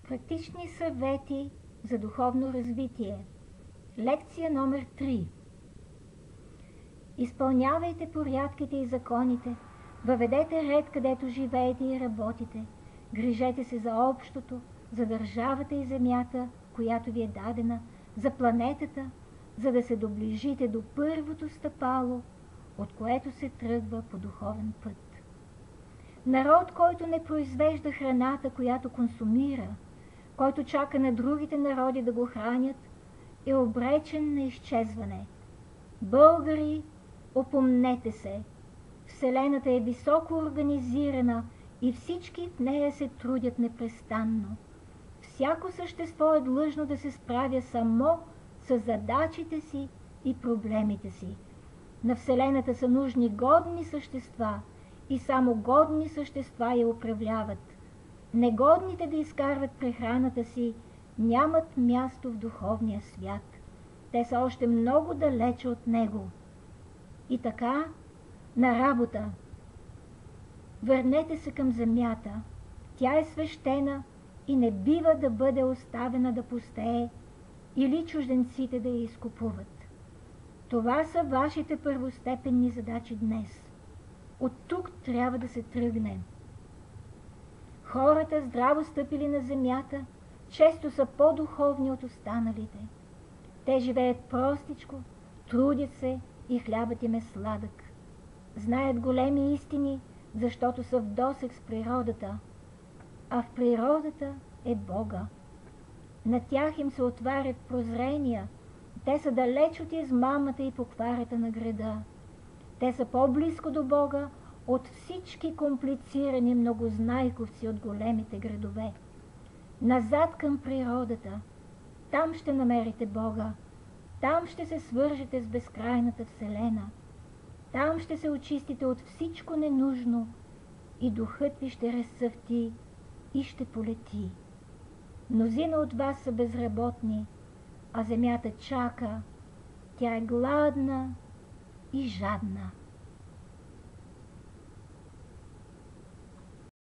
Практични съвети за духовно развитие. Лекция номер 3. Изпълнявайте порядките и законите, въведете ред, където живеете и работите, грижете се за общото, за държавата и земята, която ви е дадена, за планетата, за да се доближите до първото стъпало, от което се тръгва по духовен път. Народ, който не произвежда храната, която консумира, който чака на другите народи да го хранят, е обречен на изчезване. Българи, опомнете се! Вселената е високо организирана и всички в нея се трудят непрестанно. Всяко същество е длъжно да се справя само с задачите си и проблемите си. На Вселената са нужни годни същества и само годни същества я управляват. Негодните да изкарват прехраната си нямат място в духовния свят. Те са още много далече от него. И така, на работа. Върнете се към земята. Тя е свещена и не бива да бъде оставена да пустее или чужденците да я изкупуват. Това са вашите първостепенни задачи днес. От тук трябва да се тръгне. Хората, здраво стъпили на земята, често са по-духовни от останалите. Те живеят простичко, трудят се и хлябът им е сладък. Знаят големи истини, защото са в досег с природата, а в природата е Бога. На тях им се отварят прозрения, те са далеч от измамата и покварата на града. Те са по-близко до Бога от всички комплицирани многознайковци от големите градове. Назад към природата, там ще намерите Бога, там ще се свържете с безкрайната Вселена, там ще се очистите от всичко ненужно и духът ви ще разцъфти и ще полети. Мнозина от вас са безработни, а земята чака, тя е гладна и жадна.